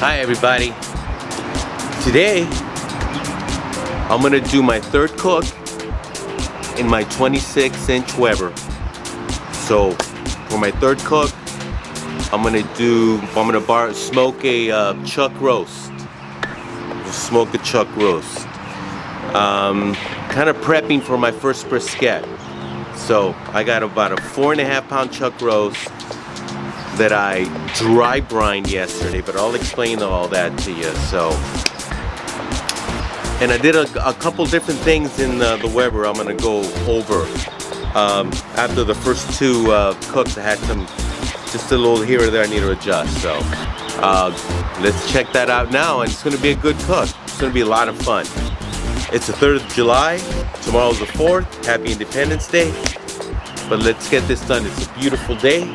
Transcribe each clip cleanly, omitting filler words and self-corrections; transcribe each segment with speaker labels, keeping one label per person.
Speaker 1: Hi everybody. Today I'm gonna do my third cook in my 26-inch Weber. So for my third cook, I'm gonna smoke a chuck roast. Smoke a chuck roast. Kind of prepping for my first brisket. So I got about a 4.5 pound chuck roast that I dry brined yesterday, but I'll explain all that to you. So, and I did a couple different things in the Weber I'm gonna go over. After the first two cooks, I had just a little here or there I need to adjust. So let's check that out now, and it's gonna be a good cook. It's gonna be a lot of fun. It's the 3rd of July, tomorrow's the 4th, happy Independence Day. But let's get this done, it's a beautiful day.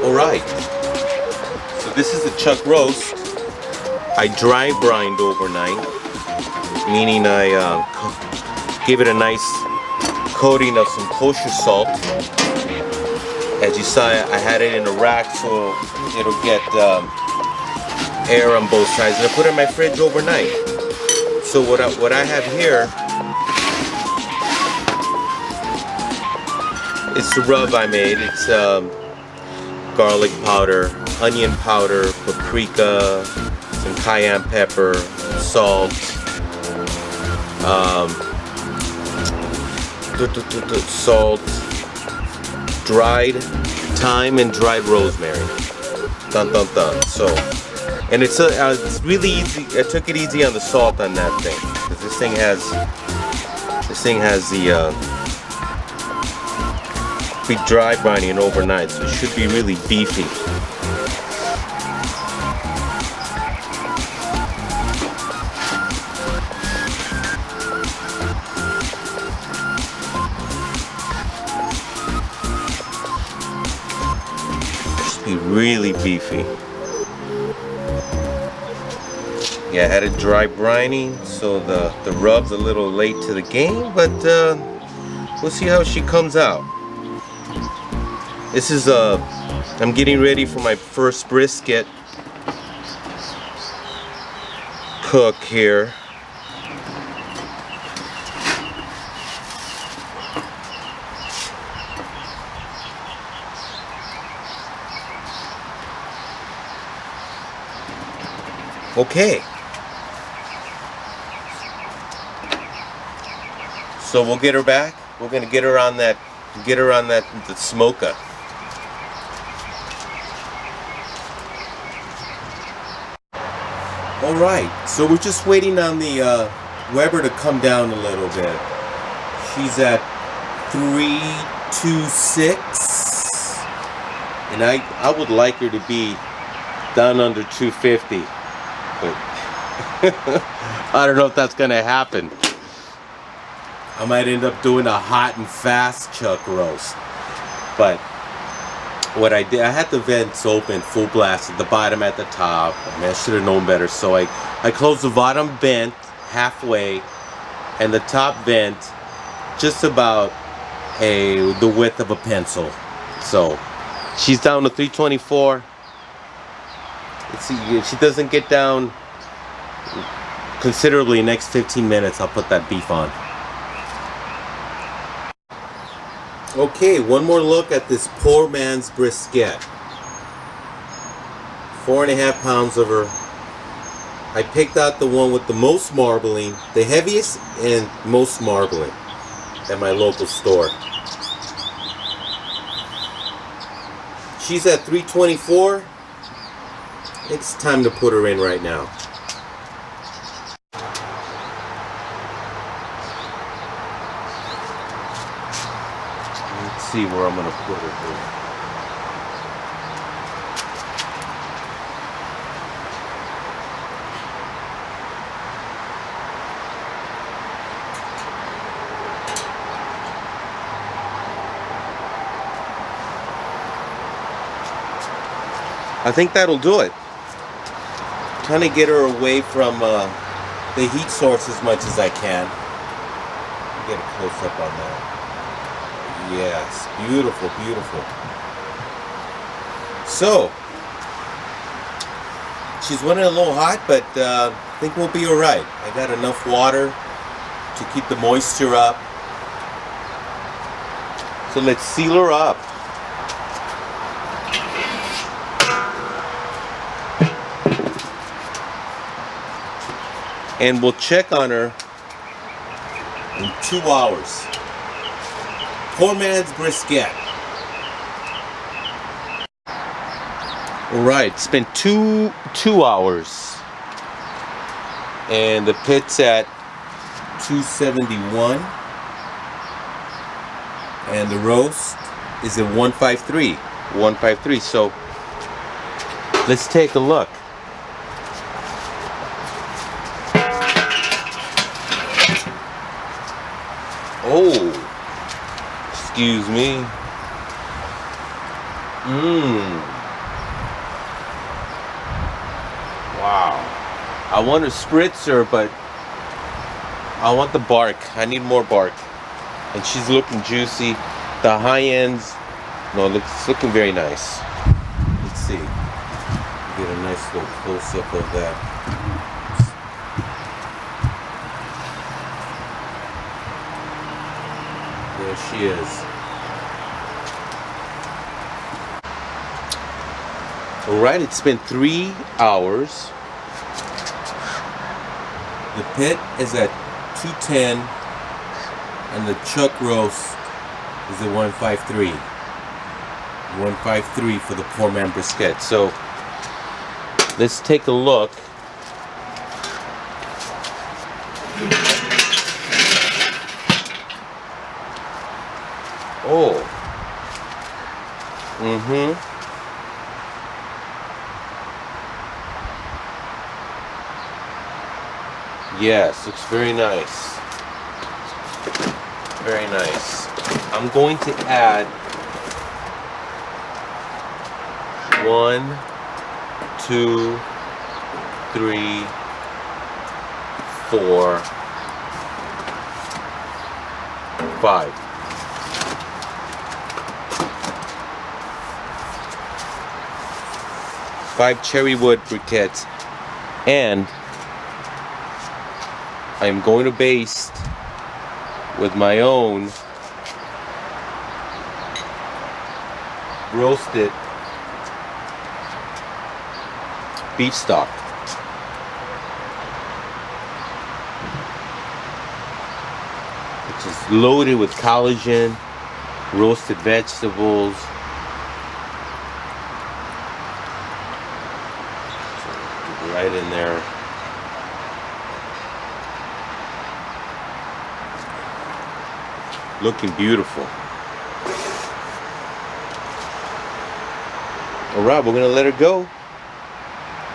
Speaker 1: Alright, so this is the chuck roast. I dry brined overnight, meaning I gave it a nice coating of some Kosher Salt. As you saw, I had it in a rack so it'll get air on both sides, and I put it in my fridge overnight. So what I have here is the rub I made. It's garlic powder, onion powder, paprika, some cayenne pepper, salt, dried thyme, and dried rosemary. Dun dun dun. So, and it's really easy. I took it easy on the salt on that thing because this thing has the be dry brining overnight, so it should be really beefy. Should be really beefy. Yeah, I had it dry brining, so the rub's a little late to the game, but we'll see how she comes out. This is I'm getting ready for my first brisket cook here. Okay. So we'll get her back. We're gonna get her on the smoker. Alright, so we're just waiting on the Weber to come down a little bit. She's at 326, and I would like her to be down under 250, but I don't know if that's gonna happen. I might end up doing a hot and fast chuck roast. But what I did, I had the vents open full blast at the bottom, at the top. I mean, I should have known better. So I closed the bottom vent halfway and the top vent just about the width of a pencil. So she's down to 324. Let's see, if she doesn't get down considerably in the next 15 minutes, I'll put that beef on. Okay, one more look at this poor man's brisket. 4.5 pounds of her. I picked out the one with the most marbling, the heaviest and most marbling at my local store. She's at 324. It's time to put her in right now. See where I'm going to put it here. I think that'll do it. Trying to get her away from the heat source as much as I can. Get a close up on that. Yes, beautiful, beautiful. So, she's running a little hot, but I think we'll be alright. I got enough water to keep the moisture up. So let's seal her up. And we'll check on her in 2 hours. Poor man's brisket. Alright, it's been two hours. And the pit's at 271. And the roast is at 153. 153. So let's take a look. Oh, excuse me. Wow. I want a spritzer, but I want the bark. I need more bark. And she's looking juicy. The high ends, no, it's looking very nice. Let's see. Get a nice little close-up of that. There she is. Alright, it's been 3 hours. The pit is at 210 and the chuck roast is at 153. 153 for the poor man brisket. So let's take a look. Oh. Yes, looks very nice. Very nice. I'm going to add 1, 2, 3, 4, 5. 5 cherry wood briquettes, and I'm going to baste with my own roasted beef stock. Which is loaded with collagen, roasted vegetables. Right in there. Looking beautiful. Alright, we're gonna let her go.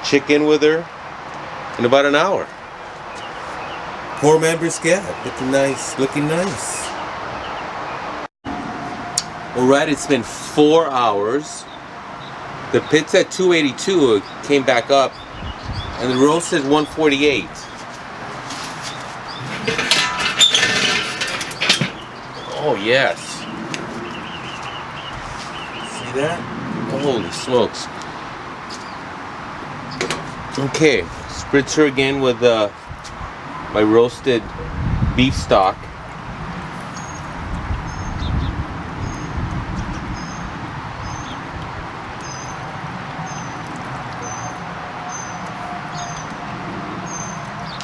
Speaker 1: Check in with her in about an hour. Poor man brisket, looking nice, looking nice. Alright, it's been 4 hours. The pit's at 282, it came back up. And the roast is 148. Oh yes. See that? Holy smokes. Okay, spritz her again with my roasted beef stock.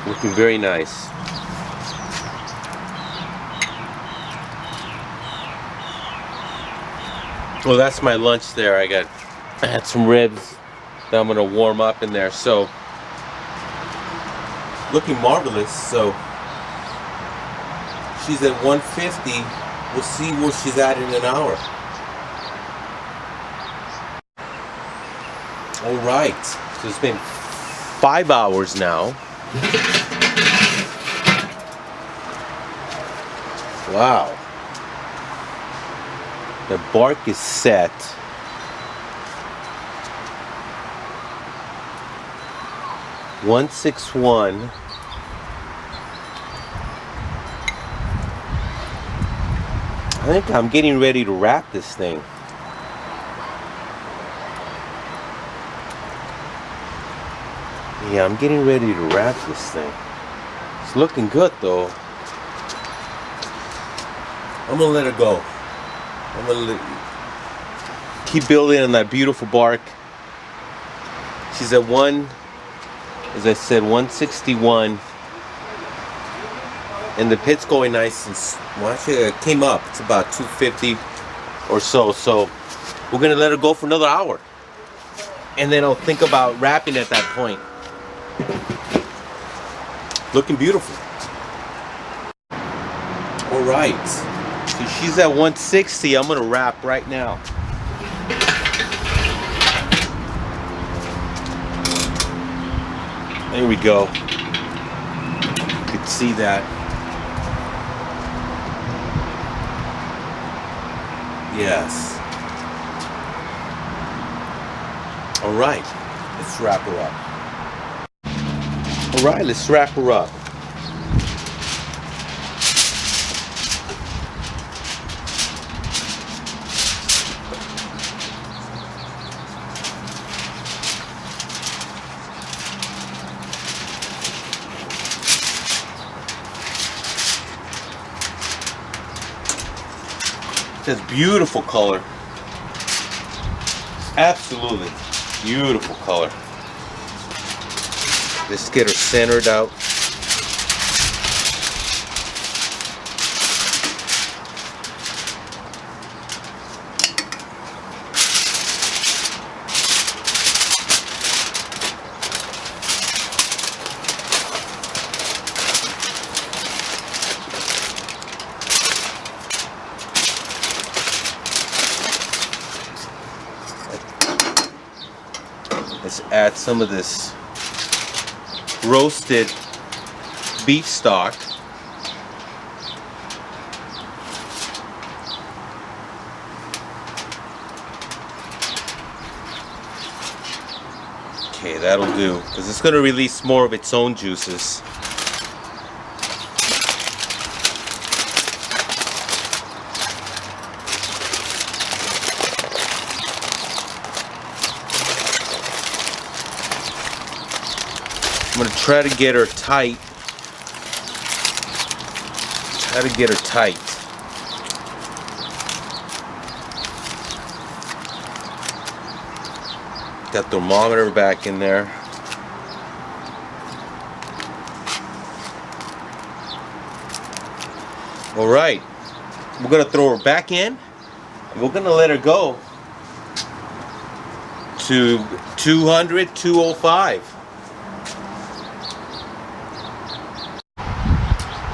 Speaker 1: Looking very nice. Well, that's my lunch there. I had some ribs that I'm gonna warm up in there. So, looking marvelous. So, she's at 150. We'll see where she's at in an hour. All right. So it's been 5 hours now. Wow. The bark is set. .161. I think I'm getting ready to wrap this thing. Yeah, I'm getting ready to wrap this thing. It's looking good though. I'm gonna let it go. I'm gonna keep building on that beautiful bark. She's at as I said, 161. And the pit's going nice and, well, actually it came up. It's about 250 or so. So we're gonna let her go for another hour. And then I'll think about wrapping at that point. Looking beautiful. All right. So she's at 160. I'm gonna wrap right now. There we go. You can see that. Yes. All right. Let's wrap her up. All right, let's wrap her up. It's a beautiful color. Absolutely beautiful color. Let's get her centered out. Let's add some of this roasted beef stock. Okay, that'll do, because it's going to release more of its own juices. I'm going to try to get her tight. Got the thermometer back in there. All right. We're going to throw her back in. And we're going to let her go to 200, 205.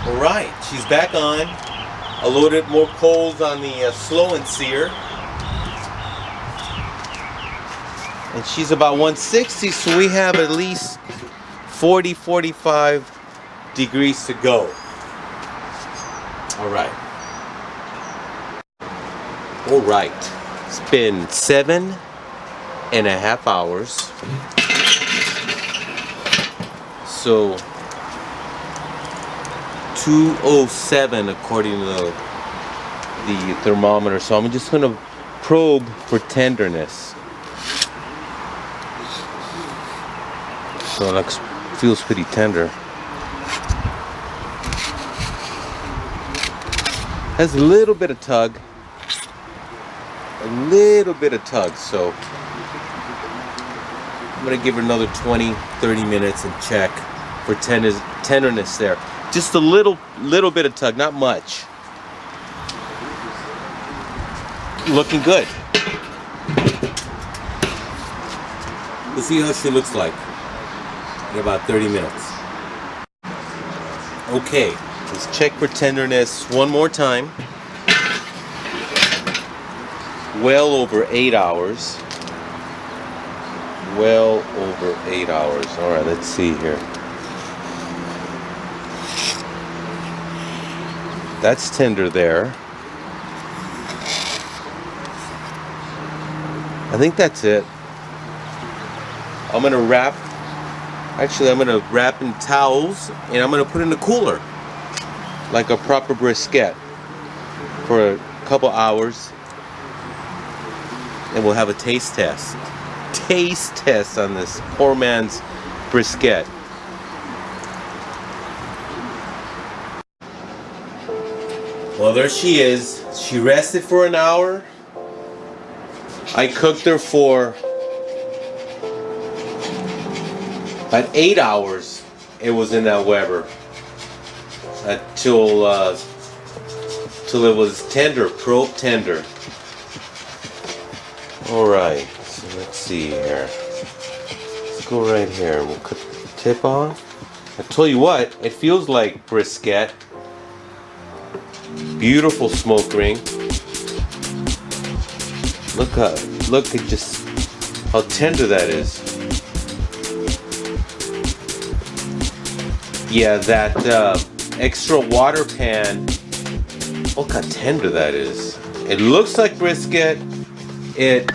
Speaker 1: Alright, she's back on. I loaded more coals on the slow and sear. And she's about 160, so we have at least 40, 45 degrees to go. Alright. Alright. It's been 7.5 hours. So 207 according to the thermometer. So I'm just going to probe for tenderness. So it looks, feels pretty tender. Has a little bit of tug. So I'm going to give her another 20, 30 minutes and check for tenderness there. Just a little bit of tug, not much. Looking good. We'll see how she looks like in about 30 minutes. Okay, let's check for tenderness one more time. Well over 8 hours. Well over 8 hours. All right, let's see here. That's tender there. I think that's it. I'm gonna wrap. Actually, I'm gonna wrap in towels and I'm gonna put in the cooler, like a proper brisket, for a couple hours, and we'll have a taste test. Taste test on this poor man's brisket. Well, there she is. She rested for an hour. I cooked her for about 8 hours. It was in that Weber till it was tender, probe tender. All right, so let's see here. Let's go right here. We'll cut the tip off. I tell you what, it feels like brisket. Beautiful smoke ring. Look at just how tender that is. Yeah, that extra water pan. Look how tender that is. It looks like brisket. It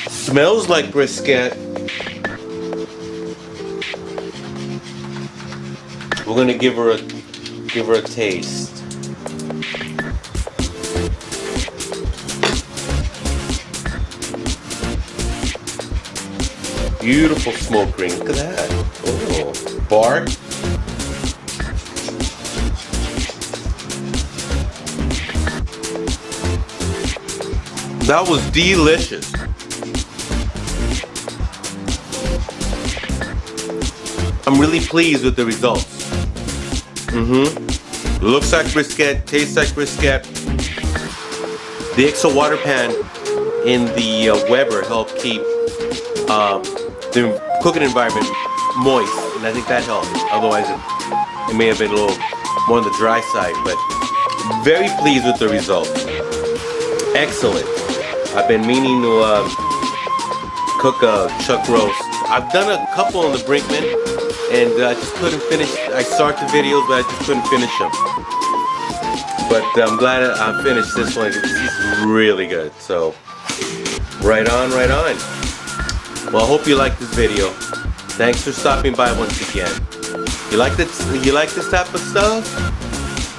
Speaker 1: smells like brisket. We're gonna give her a taste. Beautiful smoke ring. Look at that. Oh, bark. That was delicious. I'm really pleased with the results. Looks like brisket, tastes like brisket. The extra water pan in the Weber helped keep the cooking environment moist, and I think that helped. Otherwise, it may have been a little more on the dry side, but very pleased with the results. Excellent. I've been meaning to cook a chuck roast. I've done a couple on the Brinkman, and I just couldn't finish. I started the videos, but I just couldn't finish them. But I'm glad I finished this one. It's really good. So, right on, right on. Well, I hope you like this video. Thanks for stopping by once again. You like this type of stuff?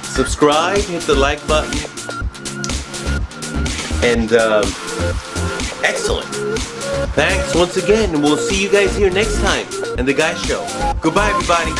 Speaker 1: Subscribe, hit the like button, and excellent. Thanks once again, and we'll see you guys here next time in the Guy Show. Goodbye, everybody.